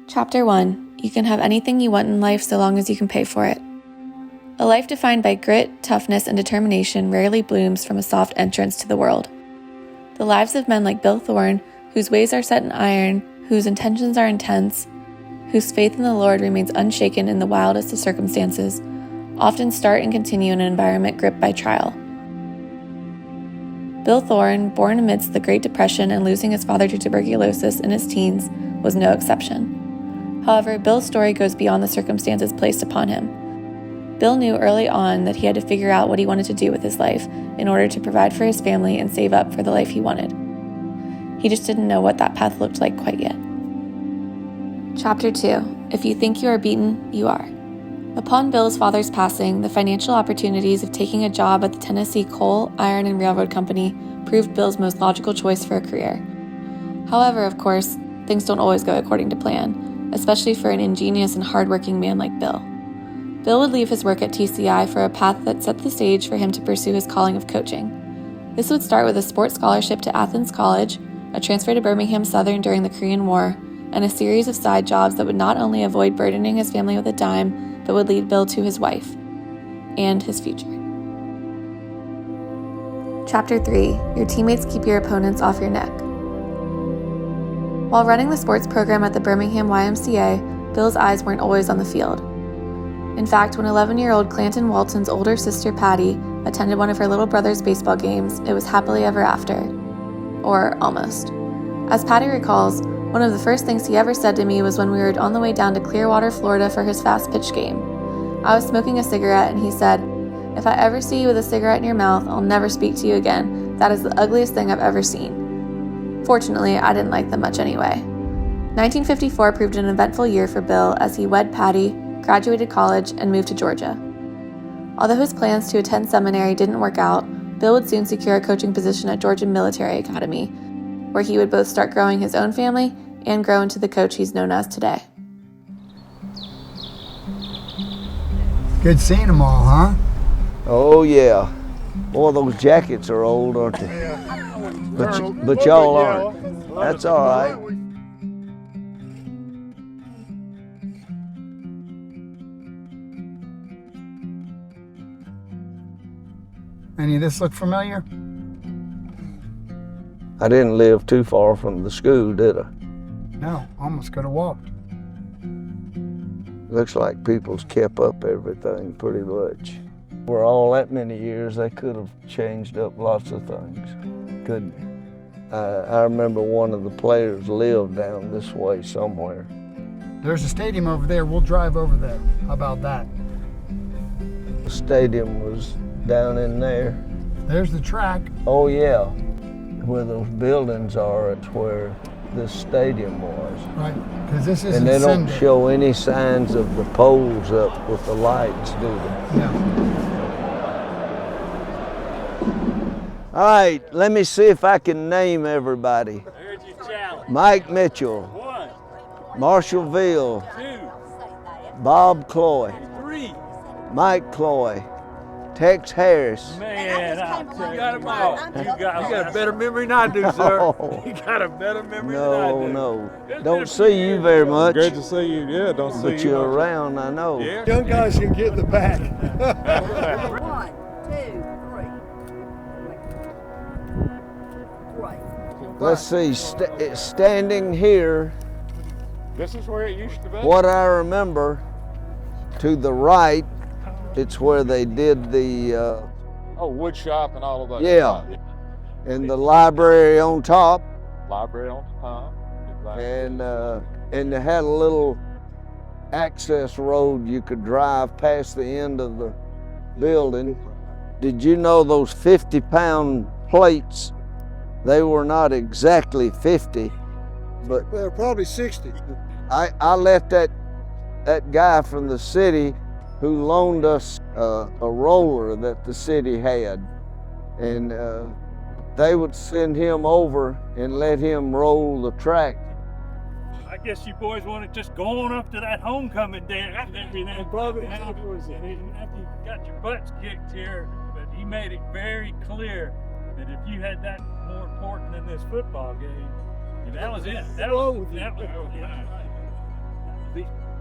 Chapter 1. You can have anything you want in life so long as you can pay for it. A life defined by grit, toughness, and determination rarely blooms from a soft entrance to the world. The lives of men like Bill Thorn, whose ways are set in iron, whose intentions are intense, whose faith in the Lord remains unshaken in the wildest of circumstances, often start and continue in an environment gripped by trial. Bill Thorn, born amidst the Great Depression and losing his father to tuberculosis in his teens, was no exception. However, Bill's story goes beyond the circumstances placed upon him. Bill knew early on that he had to figure out what he wanted to do with his life in order to provide for his family and save up for the life he wanted. He just didn't know what that path looked like quite yet. Chapter 2. If you think you are beaten, you are. Upon Bill's father's passing, the financial opportunities of taking a job at the Tennessee Coal, Iron, and Railroad Company proved Bill's most logical choice for a career. However, of course, things don't always go according to plan, especially for an ingenious and hardworking man like Bill. Bill would leave his work at TCI for a path that set the stage for him to pursue his calling of coaching. This would start with a sports scholarship to Athens College, a transfer to Birmingham Southern during the Korean War, and a series of side jobs that would not only avoid burdening his family with a dime, but would lead Bill to his wife and his future. Chapter 3. Your teammates keep your opponents off your neck. While running the sports program at the Birmingham YMCA, Bill's eyes weren't always on the field. In fact, when 11-year-old Clanton Walton's older sister Patty attended one of her little brother's baseball games, it was happily ever after. Or almost. As Patty recalls, one of the first things he ever said to me was when we were on the way down to Clearwater, Florida for his fast pitch game. I was smoking a cigarette and he said, "If I ever see you with a cigarette in your mouth, I'll never speak to you again. That is the ugliest thing I've ever seen." Fortunately, I didn't like them much anyway. 1954 proved an eventful year for Bill as he wed Patty, graduated college, and moved to Georgia. Although his plans to attend seminary didn't work out, Bill would soon secure a coaching position at Georgia Military Academy, where he would both start growing his own family and grow into the coach he's known as today. Good seeing them all, huh? Oh yeah. Boy, those jackets are old, aren't they? But y'all aren't. That's all right. Any of this look familiar? I didn't live too far from the school, did I? No, almost could have walked. Looks like people's kept up everything pretty much. For all that many years, they could have changed up lots of things, couldn't they? I remember one of the players lived down this way somewhere. There's a stadium over there. We'll drive over there. How about that? The stadium was down in there. There's the track. Oh yeah, where those buildings are, it's where this stadium was. Right, because this isn't And they don't Sunday. show any signs of the poles up with the lights, do they? No. All right, let me see if I can name everybody. There's your challenge. Mike Mitchell, 1, Marshall Ville, 2, Bob Cloy, 3. Mike Cloy, Tex Harris. Man, you got them all. You got a better memory than I do, sir. Oh. You got a better memory than I do. No. Don't see you very much, Great to see you. Yeah, don't see but you. you're around, I know. Yeah. Young guys can get in the back. 1, 2, 3. Let's see, standing here, This is where it used to be. what I remember, to the right, it's where they did the, Oh, wood shop and all of that. Yeah. and the library on top, Library on top. and they had a little access road you could drive past the end of the building. Did you know those 50-pound plates, they were not exactly 50, but They're probably 60. I let that guy from the city who loaned us a roller that the city had, and they would send him over and let him roll the track. I guess you boys want to just go on up to that homecoming day. Probably afterwards. After you got your butts kicked here, but he made it very clear that if you had that more important than this football game, and that was it.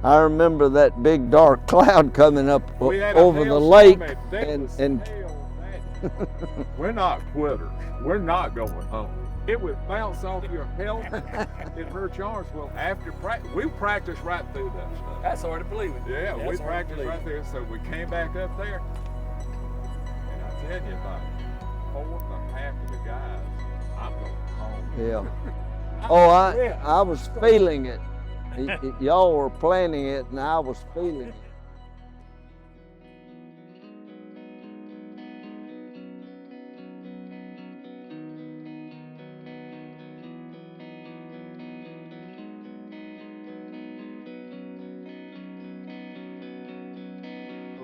I remember that big dark cloud coming up We had a over the hailstorm lake, at Douglas and hail, man. We're not quitters. We're not going home. It would bounce off your helmet. It hurt your arms. Well, after practice, we practiced right through that stuff. That's hard to believe it. Yeah, That's we hard to practiced believe. right there. So we came back up there, and I tell you about 4.5 of the guys, I'm going home. yeah. Oh, I was feeling it. Y'all were planning it, and I was feeling it.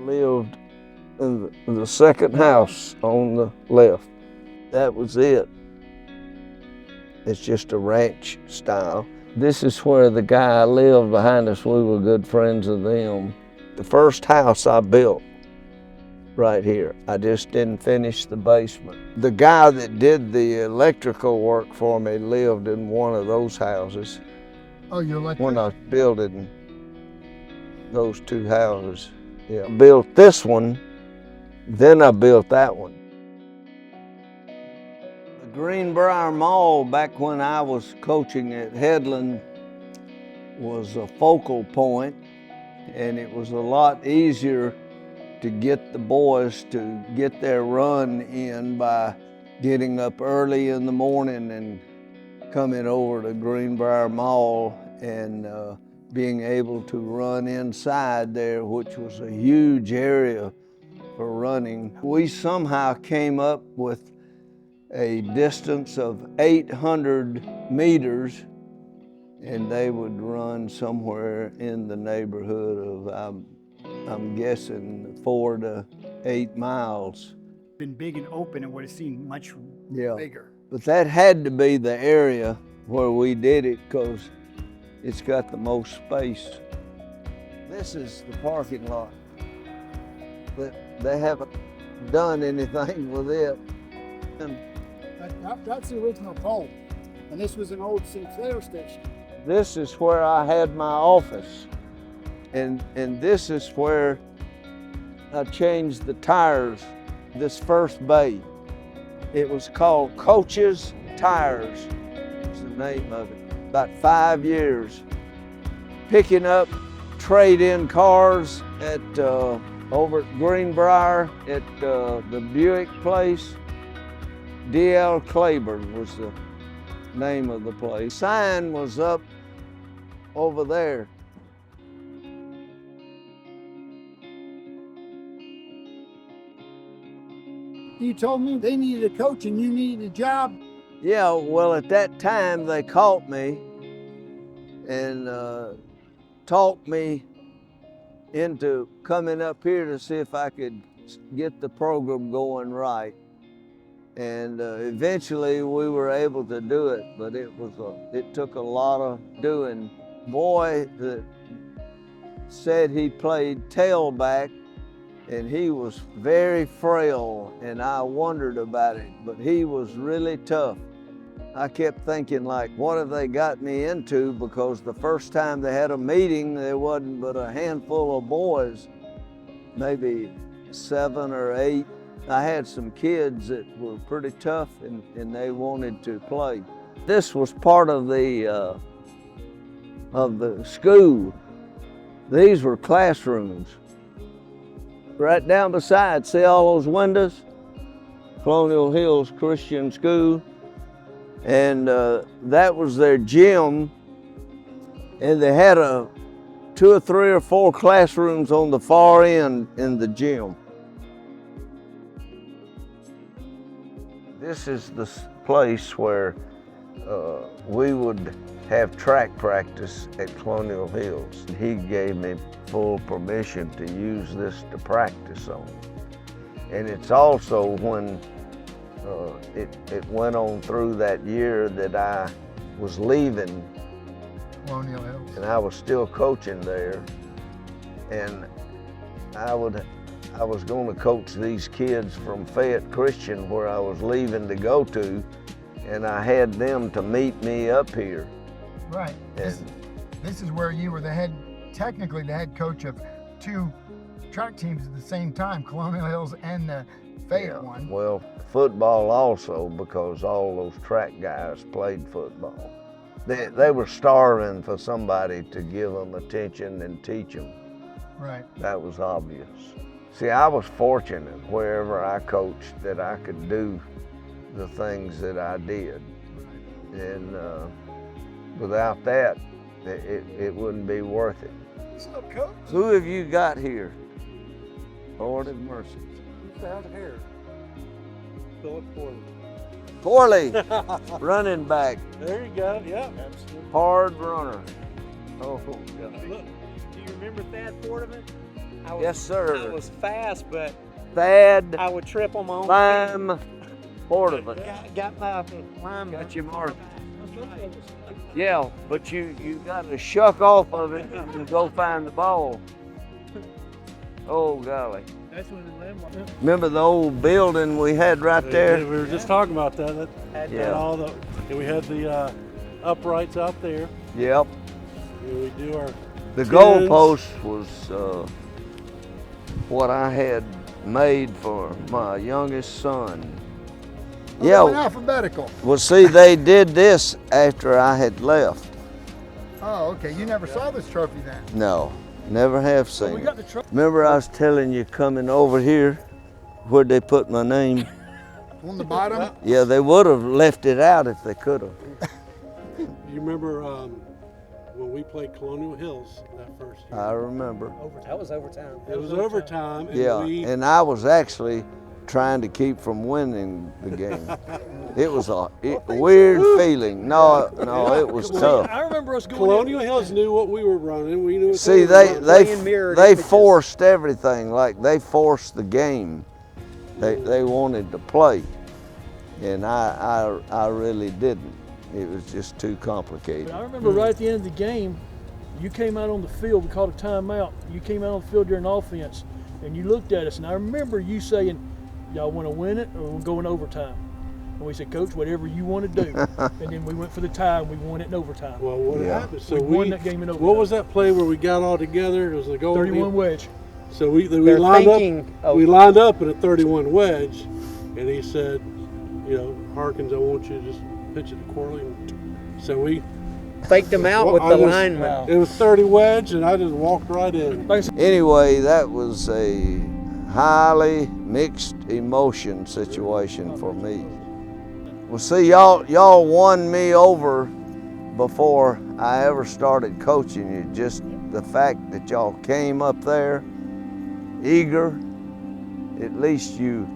Lived in the second house on the left. That was it. It's just a ranch style. This is where the guy lived behind us. We were good friends of them. The first house I built right here. I just didn't finish the basement. The guy that did the electrical work for me lived in one of those houses. Oh, you're like When I was building those two houses. Yeah, I built this one, then I built that one. The Greenbrier Mall, back when I was coaching at Headland, was a focal point, and it was a lot easier to get the boys to get their run in by getting up early in the morning and coming over to Greenbrier Mall and being able to run inside there, which was a huge area for running. We somehow came up with a distance of 800 meters, and they would run somewhere in the neighborhood of, I'm guessing, 4 to 8 miles. been big and open, it would have seemed much bigger. But that had to be the area where we did it because it's got the most space. This is the parking lot. They haven't done anything with it. And That's the original pole. And this was an old Sinclair station. this is where I had my office. And this is where I changed the tires, this first bay. It was called Coach's Tires, was the name of it. About 5 years. Picking up trade-in cars at over at Greenbrier at the Buick place. D.L. Claiborne was the name of the place. Sign was up over there. You told me they needed a coach and you needed a job. Yeah, well, at that time they caught me and talked me into coming up here to see if I could get the program going right. And eventually we were able to do it, but it took a lot of doing. Boy that said he played tailback, and he was very frail, and I wondered about it, but he was really tough. I kept thinking, like, what have they got me into? Because the first time they had a meeting, there wasn't but a handful of boys, maybe 7 or 8. I had some kids that were pretty tough and they wanted to play. This was part of the school. These were classrooms. Right down beside, see all those windows? Colonial Hills Christian School. And that was their gym. And they had 2 or 3 or 4 classrooms on the far end in the gym. This is the place where we would have track practice at Colonial Hills. He gave me full permission to use this to practice on. And it's also when it went on through that year that I was leaving Colonial Hills. and I was still coaching there. And I was going to coach these kids from Fayette Christian where I was leaving to go to, and I had them to meet me up here. Right. And This is where you were the head technically the head coach of 2 track teams at the same time, Colonial Hills and the Fayette one. Well, football also, because all those track guys played football. They were starving for somebody to give them attention and teach them. Right. That was obvious. See, I was fortunate wherever I coached that I could do the things that I did. And without that, it wouldn't be worth it. What's up, coach? Who have you got here? Lord have mercy. Who's down here? Philip Thorn. Corley, running back, There you go. Yeah. Absolutely. hard runner. Oh, God. Look, do you remember Thad Portman? Yes, sir. I was fast, but Thad, I would trip on my own. Lime, Portman. Got my lime. Got your mark. Yeah, but you got to shuck off of it and go find the ball. Oh, golly. That's when the landmark. Remember the old building we had right there? We were just talking about that. That had Yeah. all the. And we had the uprights out there. Yep. And we do our. The Tins. goalpost was what I had made for my youngest son. Oh, Yeah. they went alphabetical. Well, see, they did this after I had left. Oh, okay. You never saw this trophy then? No, never have We seen got it. the trophy Remember I was telling you coming over here, where'd they put my name? on the bottom. Yeah, they would have left it out if they could have. You remember when we played Colonial Hills that first year? I remember. That was overtime. It was overtime, and Yeah, and I was actually trying to keep from winning the game. It was a weird feeling. No, it was tough. I remember us going. Colonial Hills knew what we were running. We knew. What See, they were running. they forced everything. Like they forced the game. They wanted to play, and I really didn't. It was just too complicated. I remember right at the end of the game, you came out on the field. We called a timeout. You came out on the field during offense, and you looked at us. And I remember you saying, "Y'all want to win it, or we're going overtime?" And we said, "Coach, whatever you want to do." And then we went for the tie, and we won it in overtime. Well, what Yeah. happened? So We won that game in overtime. What was that play where we got all together? It was the goal. 31 wedge. So we They're lined thinking up. of- We lined up in a 31 wedge, and he said, "Harkins, I want you to just pitch it to Corley." So we. Faked them out with the lineman. It was 30 wedge, and I just walked right in. Anyway, that was a highly mixed emotion situation for me. Well, see, y'all won me over before I ever started coaching you. Just the fact that y'all came up there eager, at least you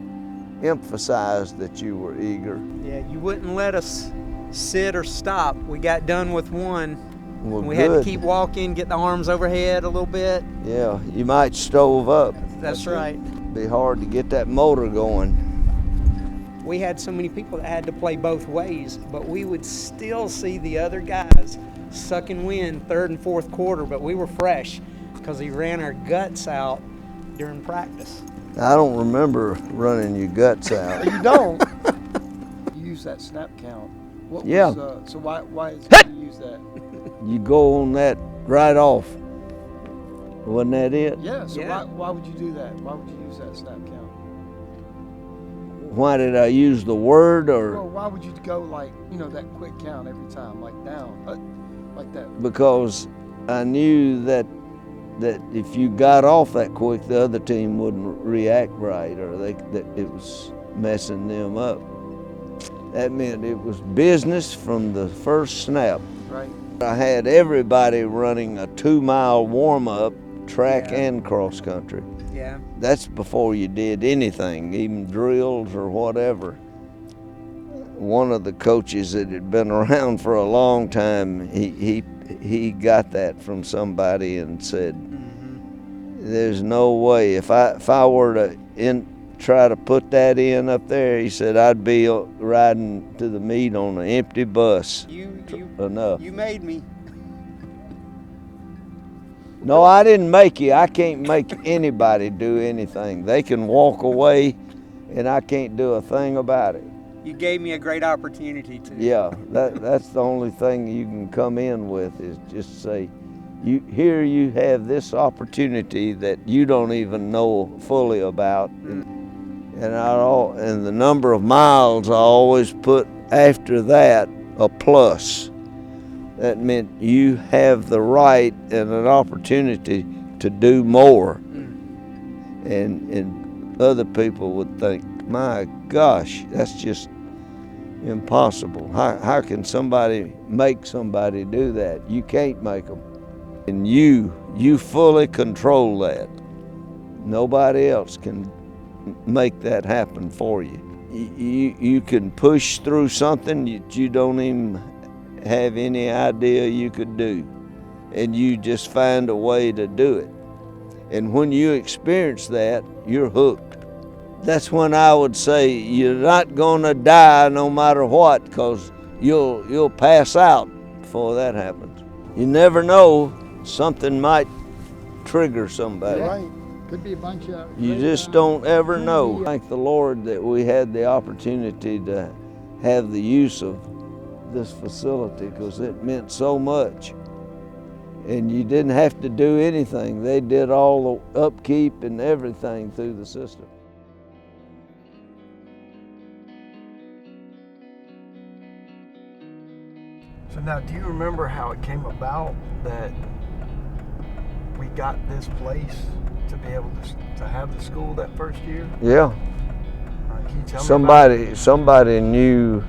emphasized that you were eager. Yeah, you wouldn't let us sit or stop. We got done with one. Well, We had to good. keep walking, get the arms overhead a little bit. Yeah, you might stove up. That's right. Be hard to get that motor going. We had so many people that had to play both ways, but we would still see the other guys sucking wind third and fourth quarter, but we were fresh because he ran our guts out during practice. I don't remember running your guts out. You don't. You use that snap count. What Yeah. was, so why is it you use that? You go on that right off. Wasn't that it? Yeah. So Yeah. why would you do that? Why would you use that snap count? Why did I use the word Well, or why would you go like that quick count every time, like down, like that? because I knew that if you got off that quick, the other team wouldn't react right, or that it was messing them up. That meant it was business from the first snap. Right. I had everybody running a 2-mile warm-up, track and cross country. Yeah. That's before you did anything, even drills or whatever. One of the coaches that had been around for a long time, he got that from somebody and said, "There's no way if I were to try to put that in up there," he said, "I'd be riding to the meet on an empty bus." Enough. You made me. No, I didn't make you. I can't make anybody do anything. They can walk away, and I can't do a thing about it. You gave me a great opportunity to. Yeah, that's the only thing you can come in with is just say, Here you have this opportunity that you don't even know fully about. And the number of miles I always put after that a plus. That meant you have the right and an opportunity to do more. And other people would think, my gosh, that's just impossible. How can somebody make somebody do that? You can't make them. And you fully control that. Nobody else can make that happen for you. You can push through something that you don't even have any idea you could do, and you just find a way to do it. And when you experience that, you're hooked. That's when I would say you're not gonna die no matter what, because you'll pass out before that happens. You never know, something might trigger somebody. Right. Could be a bunch of. You just don't ever know. Thank the Lord that we had the opportunity to have the use of this facility, because it meant so much. And you didn't have to do anything. They did all the upkeep and everything through the system. So now, do you remember how it came about that we got this place to be able to have the school that first year? Yeah. Can you tell me Somebody knew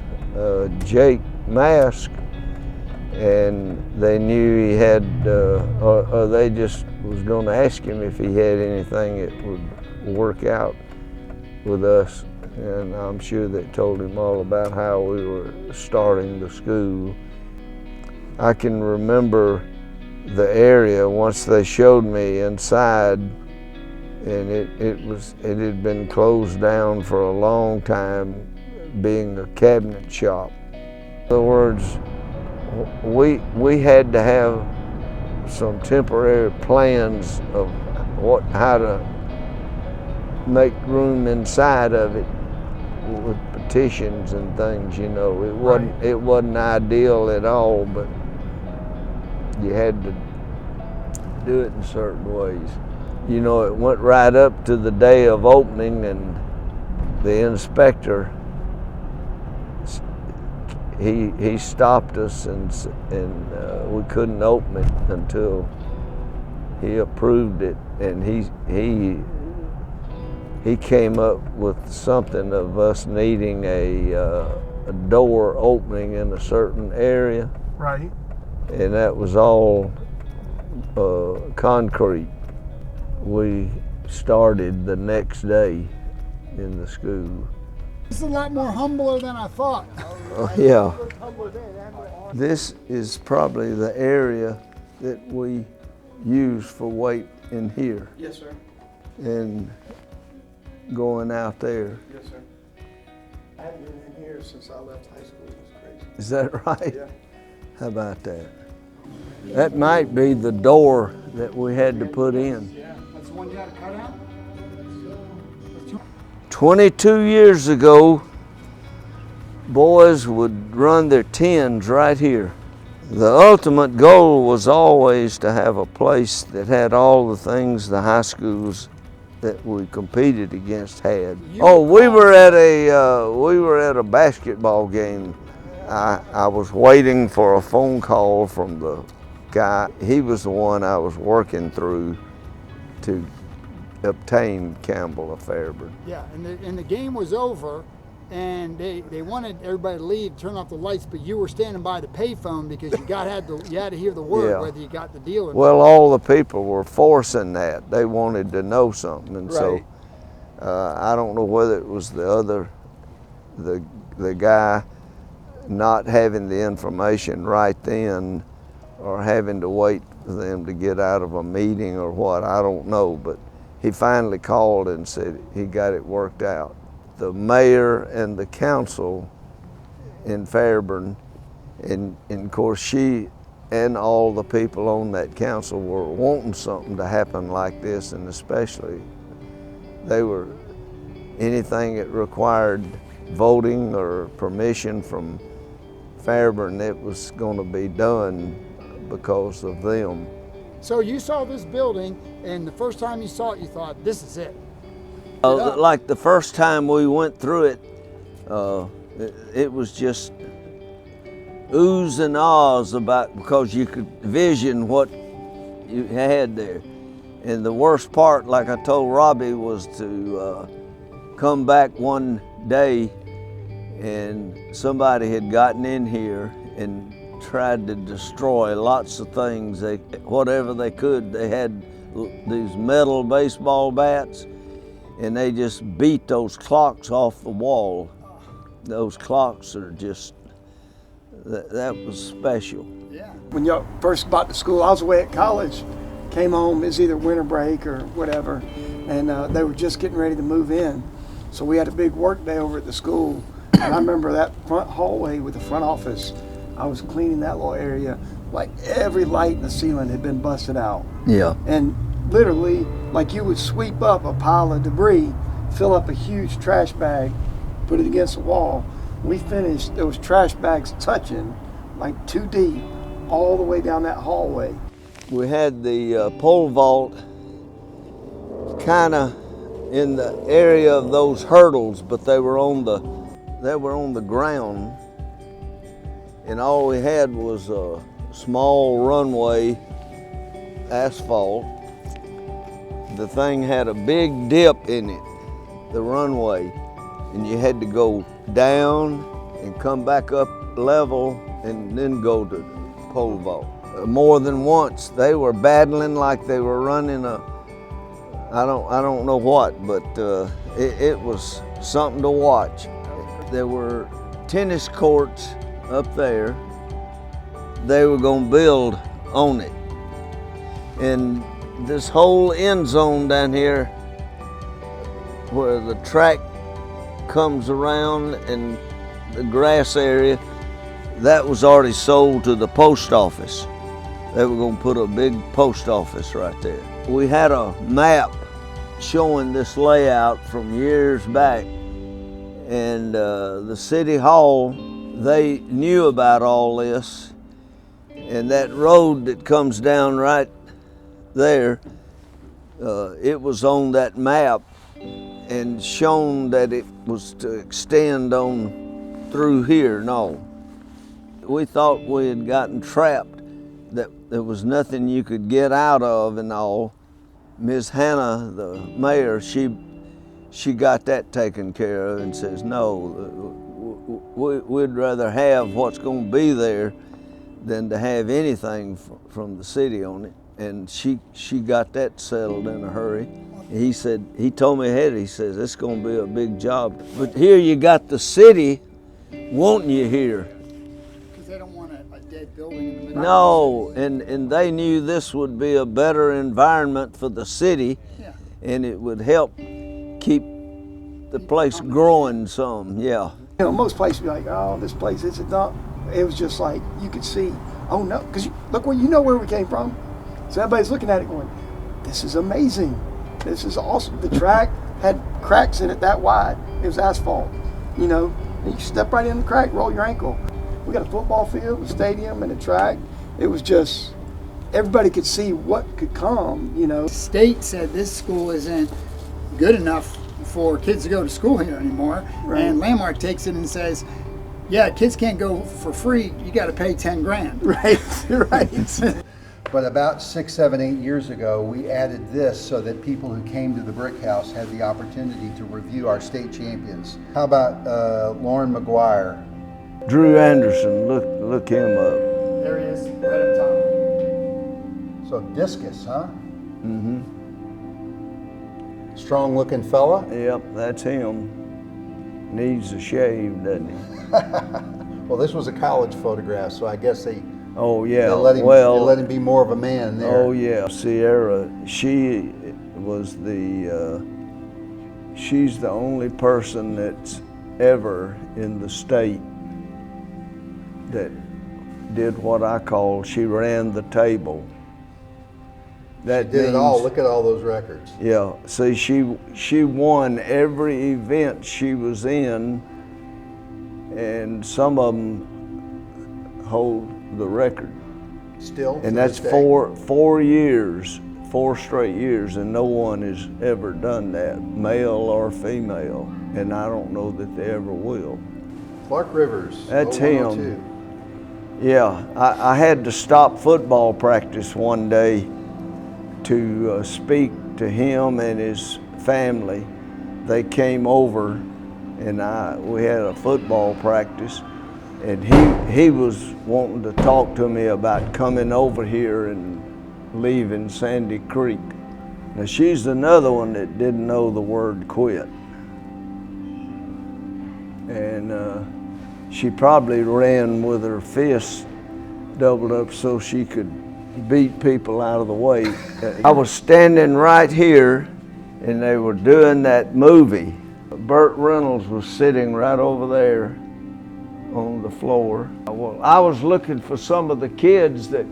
Jake Mask, and they knew he had, or they just was going to ask him if he had anything that would work out with us. And I'm sure they told him all about how we were starting the school. I can remember the area once they showed me inside, and it had been closed down for a long time, being a cabinet shop. In other words, we had to have some temporary plans of how to make room inside of it with petitions and things. You know, it wasn't ideal at all, but you had to do it in certain ways. You know, it went right up to the day of opening, and the inspector, he stopped us, and we couldn't open it until he approved it. And he came up with something of us needing a door opening in a certain area. Right. And that was all concrete. We started the next day in the school. This is a lot more humbler than I thought. Yeah. This is probably the area that we use for weight in here. Yes, sir. And going out there. Yes, sir. I haven't been in here since I left high school. It's crazy. Is that right? Yeah. How about that? That might be the door that we had to put in. Yeah, that's the one you had to cut out? 22 years ago, boys would run their tens right here. The ultimate goal was always to have a place that had all the things the high schools that we competed against had. Oh, we were at a basketball game. I was waiting for a phone call from the guy. He was the one I was working through to obtain Campbell of Fairburn. Yeah, and the game was over, and they wanted everybody to leave, turn off the lights, but you were standing by the payphone because you had to hear the word, Yeah. whether you got the deal or not. Well, all the people were forcing that. They wanted to know something, and so I don't know whether it was the guy not having the information right then, or having to wait for them to get out of a meeting or what, I don't know, but he finally called and said he got it worked out. The mayor and the council in Fairburn, and of course she and all the people on that council were wanting something to happen like this, and especially they were, anything that required voting or permission from Fairburn, it was going to be done because of them. So you saw this building, and the first time you saw it, you thought, this is it. Like the first time we went through it, it was just oohs and ahs about, because you could vision what you had there. And the worst part, like I told Robbie, was to come back one day and somebody had gotten in here and tried to destroy lots of things, whatever they could. They had these metal baseball bats, and they just beat those clocks off the wall. Those clocks are just, that was special. Yeah. When y'all first bought the school, I was away at college, came home, it was either winter break or whatever, and they were just getting ready to move in. So we had a big work day over at the school, and I remember that front hallway with the front office, I was cleaning that little area, like every light in the ceiling had been busted out. Yeah. And literally, like you would sweep up a pile of debris, fill up a huge trash bag, put it against the wall. We finished, there was trash bags touching, like 2 deep, all the way down that hallway. We had the pole vault kind of in the area of those hurdles, but they were on the ground, and all we had was a small runway, asphalt. The thing had a big dip in it, the runway, and you had to go down and come back up level and then go to the pole vault. More than once, they were battling like they were running I don't know what, but it was something to watch. There were tennis courts up there. They were gonna build on it. And this whole end zone down here where the track comes around and the grass area, that was already sold to the post office. They were gonna put a big post office right there. We had a map showing this layout from years back, and the city hall, they knew about all this, and that road that comes down right there, it was on that map and shown that it was to extend on through here. No, we thought we had gotten trapped, that there was nothing you could get out of and all. Ms. Hannah, the mayor, she got that taken care of and says, no, we'd rather have what's going to be there than to have anything from the city on it. And she got that settled in a hurry. He said, he told me ahead, he says, it's going to be a big job. But here you got the city wanting you here. Because they don't want a dead building in the middle. No, and they knew this would be a better environment for the city, Yeah. and it would help keep the place growing some, yeah. You know, most places be like, oh, this place is a dump. It was just like, you could see, oh no, because look where, you know where we came from. So everybody's looking at it going, this is amazing. This is awesome. The track had cracks in it that wide. It was asphalt, you know. And you step right in the crack, roll your ankle. We got a football field, a stadium, and a track. It was just, everybody could see what could come, you know. The state said this school isn't good enough for kids to go to school here anymore. Right. And Landmark takes it and says, yeah, kids can't go for free. You got to pay 10 grand. Right, right. But about 6, 7, 8 years ago, we added this so that people who came to the Brick House had the opportunity to review our state champions. How about Lauren McGuire? Drew Anderson, look him up. There he is, right up top. So discus, huh? Mm-hmm. Strong looking fella? Yep, that's him. Needs a shave, doesn't he? Well, this was a college photograph, so I guess they let him be more of a man there. Oh yeah, Sierra, she was she's the only person that's ever in the state that did what I call, she ran the table. That she did it all. Look at all those records. Yeah, see, she won every event she was in, and some of them hold the record. Still? And that's 4 years, 4 straight years, and no one has ever done that, male or female. And I don't know that they ever will. Clark Rivers. That's 0102. him. Yeah, I had to stop football practice one day to speak to him and his family. They came over and we had a football practice, and he was wanting to talk to me about coming over here and leaving Sandy Creek. Now she's another one that didn't know the word quit. And she probably ran with her fists doubled up so she could beat people out of the way. I was standing right here and they were doing that movie. Burt Reynolds was sitting right over there on the floor. Well, I was looking for some of the kids that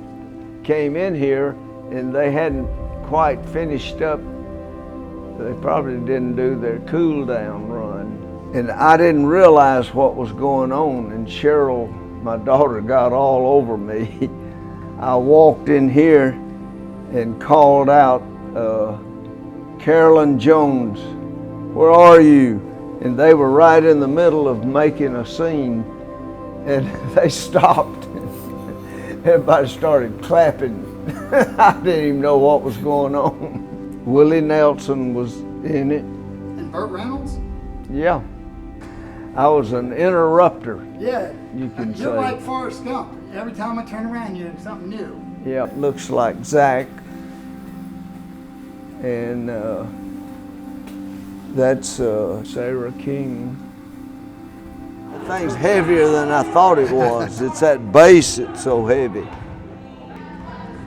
came in here and they hadn't quite finished up. They probably didn't do their cool down run. And I didn't realize what was going on, and Cheryl, my daughter, got all over me. I walked in here and called out, Carolyn Jones, where are you? And they were right in the middle of making a scene, and they stopped. Everybody started clapping. I didn't even know what was going on. Willie Nelson was in it. And Burt Reynolds? Yeah. I was an interrupter. Yeah. You can say. You're like Forrest Gump. Every time I turn around, you have something new. Yeah, it looks like Zach. And that's Sarah King. The thing's heavier than I thought it was. It's that base that's so heavy.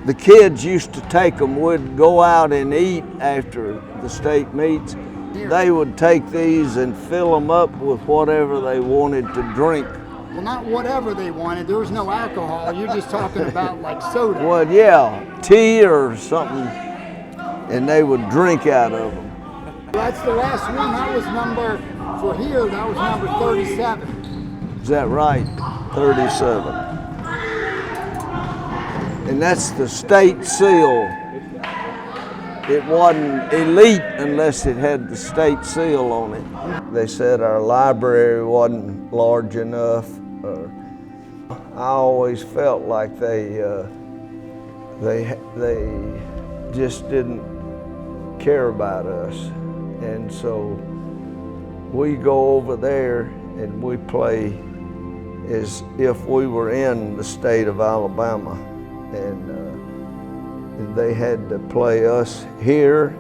The kids used to take them, would go out and eat after the state meets. They would take these and fill them up with whatever they wanted to drink. Well, not whatever they wanted. There was no alcohol. You're just talking about like soda. Well, yeah, tea or something, and they would drink out of them. That's the last one. That was number, for here, that was number 37. Is that right? 37. And that's the state seal. It wasn't elite unless it had the state seal on it. They said our library wasn't large enough. I always felt like they just didn't care about us. And so we go over there and we play as if we were in the state of Alabama. And they had to play us here,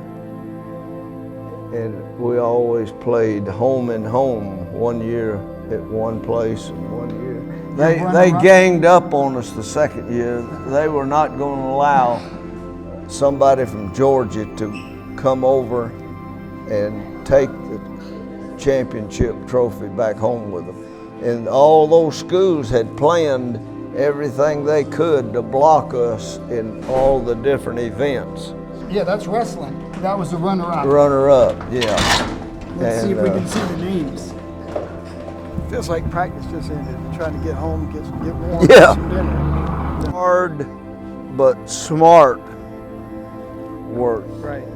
and we always played home and home. 1 year at one place and 1 year. They ganged up on us the second year. They were not going to allow somebody from Georgia to come over and take the championship trophy back home with them. And all those schools had planned everything they could to block us in all the different events. Yeah, that's wrestling. That was the runner-up. Runner-up, yeah. Let's see if we can see the names. Feels like practice just ended. Trying to get home, get warm. Yeah. Some dinner. Hard but smart work. Right.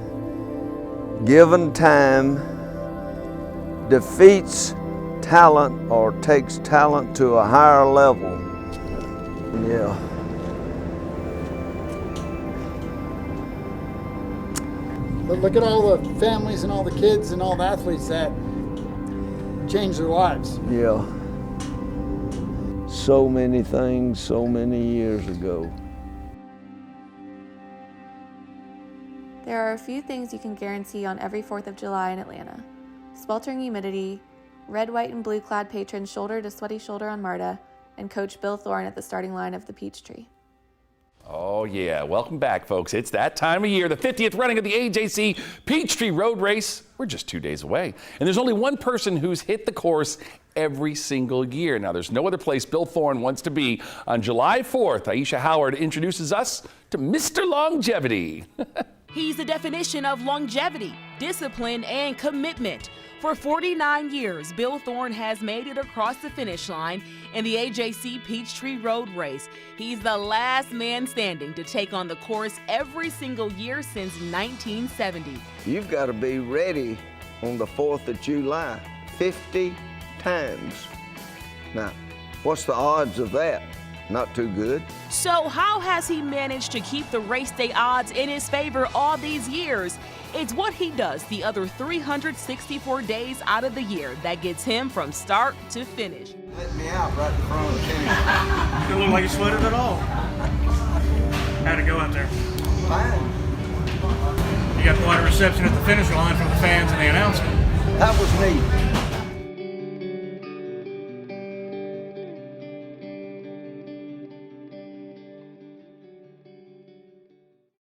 Given time defeats talent or takes talent to a higher level. Yeah. But look at all the families and all the kids and all the athletes that changed their lives. Yeah. So many things, so many years ago. There are a few things you can guarantee on every 4th of July in Atlanta. Sweltering humidity, red, white, and blue clad patrons shoulder to sweaty shoulder on MARTA, and Coach Bill Thorn at the starting line of the Peachtree. Oh yeah, welcome back folks. It's that time of year, the 50th running of the AJC Peachtree Road Race. We're just 2 days away. And there's only one person who's hit the course every single year. Now there's no other place Bill Thorn wants to be. On July 4th, Aisha Howard introduces us to Mr. Longevity. He's the definition of longevity, discipline, and commitment. For 49 years, Bill Thorn has made it across the finish line in the AJC Peachtree Road Race. He's the last man standing to take on the course every single year since 1970. You've got to be ready on the 4th of July 50 times. Now, what's the odds of that? Not too good. So how has he managed to keep the race day odds in his favor all these years? It's what he does the other 364 days out of the year that gets him from start to finish. Let me out right in front of the finish. You don't look like you sweated at all. How'd it go out there? Fine. You got quite a reception at the finish line from the fans and the announcement. That was neat.